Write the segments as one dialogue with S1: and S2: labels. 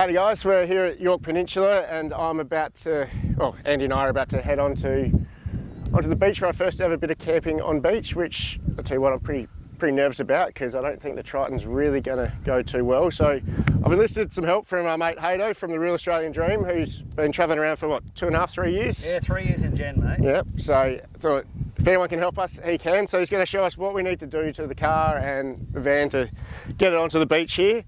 S1: Howdy guys, we're here at York Peninsula and I'm about to, well, Andy and I are about to head onto the beach for our first ever bit of camping on beach, which I'll tell you what, I'm pretty nervous about because I don't think the Triton's really going to go too well. So I've enlisted some help from our mate Haydo from the Real Australian Dream, who's been travelling around for what, 2.5, 3 years?
S2: Yeah, 3 years in Gen, mate.
S1: Yep, so I thought if anyone can help us, he can. So he's going to show us what we need to do to the car and the van to get it onto the beach here.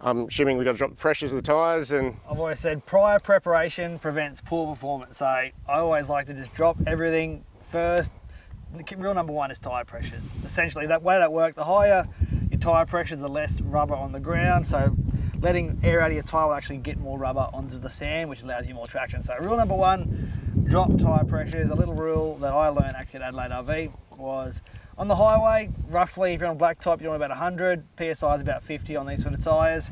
S1: I'm assuming we've got to drop the pressures of the tyres and...
S2: I've always said prior preparation prevents poor performance, so I always like to just drop everything first. Rule number one is tyre pressures. Essentially, that way that works, the higher your tyre pressures, the less rubber on the ground, so letting air out of your tyre will actually get more rubber onto the sand, which allows you more traction. So rule number one, drop tyre pressures. A little rule that I learned actually at Adelaide RV was on the highway, roughly if you're on a black top, you're doing about 100, PSI is about 50 on these sort of tyres.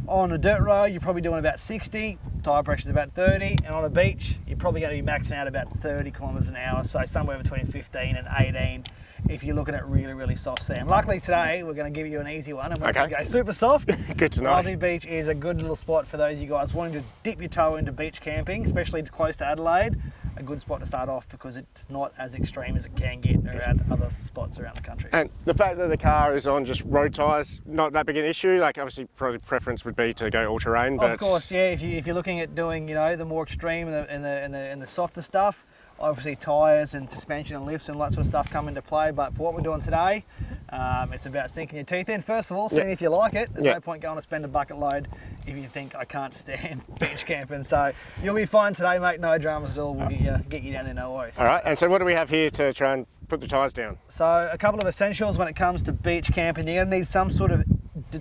S2: On a dirt road, you're probably doing about 60, tyre pressure is about 30, and on a beach, you're probably going to be maxing out about 30 kilometres an hour, so somewhere between 15 and 18 if you're looking at really, really soft sand. Luckily today, we're going to give you an easy one, and we're going to go super soft.
S1: Good to know.
S2: Aussie Beach is a good little spot for those of you guys wanting to dip your toe into beach camping, especially close to Adelaide. A good spot to start off because it's not as extreme as it can get around other spots around the country.
S1: And the fact that the car is on just road tyres, not that big an issue. Like obviously, probably preference would be to go all terrain. But
S2: of course, yeah. If you're looking at doing, you know, the more extreme and the softer stuff, obviously tyres and suspension and lifts and that sort of stuff come into play. But for what we're doing today, it's about sinking your teeth in. First of all, seeing if you like it. There's no point going to spend a bucket load if you think I can't stand beach camping. So you'll be fine today, mate. No dramas at all. We'll get you down there, no worries.
S1: All right. And so what do we have here to try and put the tyres down?
S2: So a couple of essentials when it comes to beach camping. You're going to need some sort of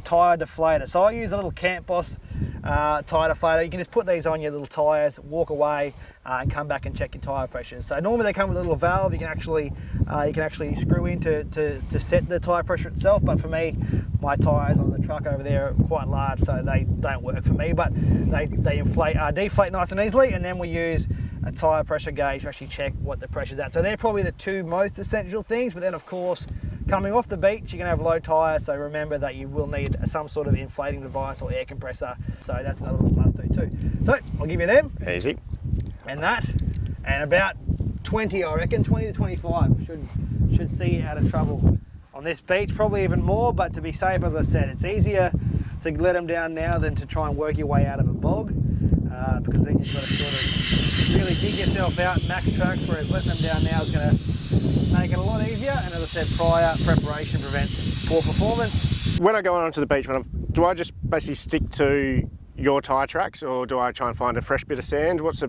S2: tyre deflator. So I use a little Camp Boss tyre deflator. You can just put these on your little tyres, walk away, and come back and check your tyre pressures. So normally they come with a little valve you can actually screw in to set the tyre pressure itself. But for me, my tyres on the truck over there are quite large, so they don't work for me. But they deflate nice and easily, and then we use a tyre pressure gauge to actually check what the pressure's at. So they're probably the two most essential things. But then of course, coming off the beach, you're going to have low tyre, so remember that you will need some sort of inflating device or air compressor. So that's another little must do too. So I'll give you them.
S1: Easy.
S2: And that, and about 20, I reckon, 20 to 25 should see you out of trouble on this beach. Probably even more, but to be safe, as I said, it's easier to let them down now than to try and work your way out of a bog, because then you've got to sort of really dig yourself out max tracks, whereas letting them down now is going to make it a lot easier. And as I said, prior preparation prevents poor performance.
S1: When I go onto the beach, do I just basically stick to your tyre tracks, or do I try and find a fresh bit of sand? What's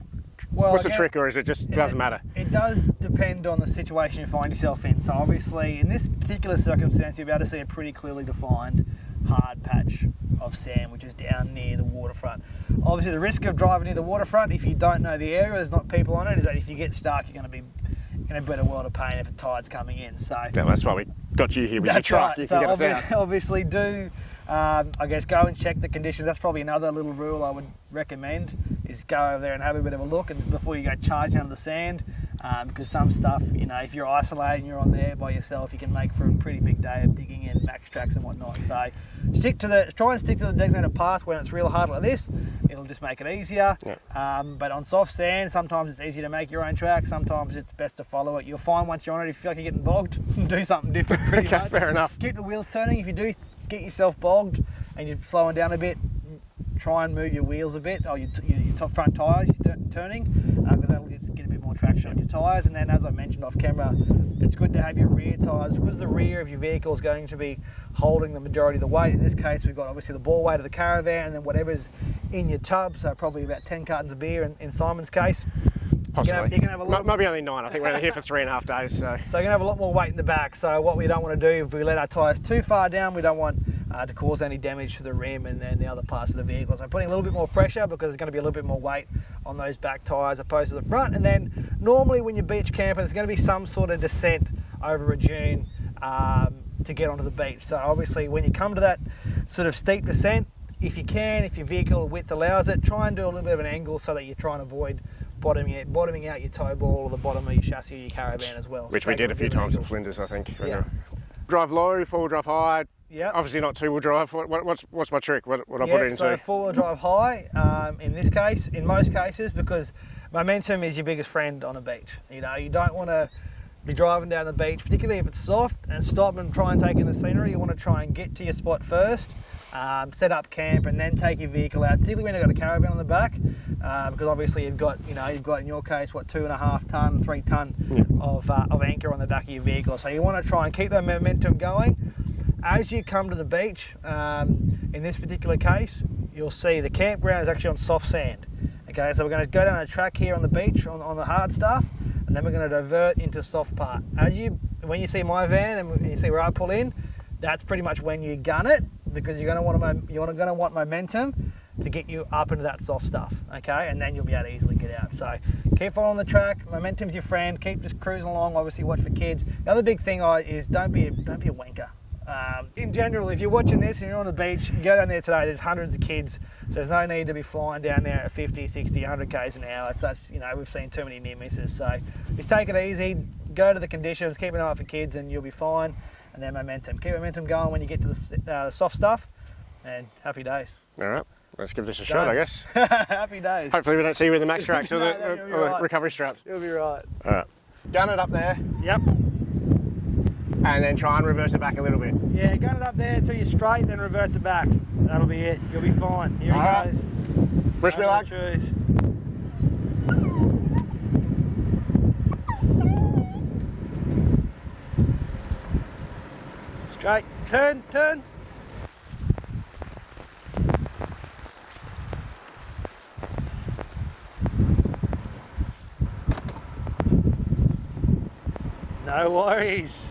S1: the trick, or is it just doesn't matter?
S2: It does depend on the situation you find yourself in. So obviously, in this particular circumstance, you'll be able to see a pretty clearly defined hard patch of sand, which is down near the waterfront. Obviously, the risk of driving near the waterfront, if you don't know the area, there's not people on it, is that if you get stuck, you're going to be in a better world of pain if a tide's coming in. So
S1: yeah, that's why we got you here with your truck. Right. You can get us out.
S2: Obviously do, I guess, go and check the conditions. That's probably another little rule I would recommend, is go over there and have a bit of a look and before you go charging under the sand, because some stuff, you know, if you're isolated and you're on there by yourself, you can make for a pretty big day of digging in max tracks and whatnot. So try and stick to the designated path when it's real hard like this. It'll just make it easier. Yeah. But on soft sand, sometimes it's easy to make your own track. Sometimes it's best to follow it. You'll find once you're on it, if you feel like you're getting bogged, do something different pretty much.
S1: Fair enough.
S2: Keep the wheels turning. If you do get yourself bogged and you're slowing down a bit, try and move your wheels a bit, or your top front tyres turning, because that'll get a bit more traction on your tyres. And then, as I mentioned off camera, it's good to have your rear tyres, because the rear of your vehicle is going to be holding the majority of the weight. In this case, we've got obviously the ball weight of the Caravan, and then whatever's in your tub, so probably about 10 cartons of beer in Simon's case.
S1: Possibly.
S2: You can have a lot.
S1: Maybe only 9. I think we're only here for 3.5 days. So
S2: you're going to have a lot more weight in the back. So what we don't want to do, if we let our tyres too far down, we don't want to cause any damage to the rim and then the other parts of the vehicle. So putting a little bit more pressure, because there's going to be a little bit more weight on those back tyres opposed to the front. And then normally when you're beach camping, there's going to be some sort of descent over a dune to get onto the beach. So obviously when you come to that sort of steep descent, if you can, if your vehicle width allows it, try and do a little bit of an angle so that you're trying to avoid bottoming out your tow ball or the bottom of your chassis or your Caravan as well.
S1: Which we did a few times in Flinders, I think.
S2: Yeah.
S1: Drive low, forward drive high,
S2: Yep.
S1: Obviously not two-wheel drive. What's my trick? What I put it
S2: Yeah,
S1: into?
S2: so four-wheel drive high in this case, in most cases, because momentum is your biggest friend on a beach. You know, you don't want to be driving down the beach, particularly if it's soft, and stop and try and take in the scenery. You want to try and get to your spot first, set up camp, and then take your vehicle out, particularly when you've got a caravan on the back, because obviously you've got in your case, 2.5 ton, 3 ton of anchor on the back of your vehicle. So you want to try and keep that momentum going. As you come to the beach, in this particular case, you'll see the campground is actually on soft sand. Okay, so we're going to go down a track here on the beach on the hard stuff, and then we're going to divert into soft part. When you see my van and you see where I pull in, that's pretty much when you gun it, because you're going to want momentum to get you up into that soft stuff. Okay, and then you'll be able to easily get out. So keep following the track. Momentum's your friend. Keep just cruising along. Obviously, watch for kids. The other big thing is don't be a wanker. In general, if you're watching this and you're on the beach, you go down there today, there's hundreds of kids, so there's no need to be flying down there at 50, 60, 100 k's an hour. So that's, we've seen too many near misses. So just take it easy, go to the conditions, keep an eye for kids, and you'll be fine. And then momentum. Keep momentum going when you get to the soft stuff, and happy days.
S1: All right, let's give this a shot, I guess.
S2: Happy days.
S1: Hopefully we don't see you with the max tracks or the
S2: right.
S1: recovery straps.
S2: You'll be right.
S1: All right. Gun it up there.
S2: Yep.
S1: And then try and reverse it back a little bit.
S2: Yeah, gun it up there until you're straight, then reverse it back. That'll be it. You'll be fine. Here he goes.
S1: Wish me luck.
S2: Truth. Straight. Turn. No worries.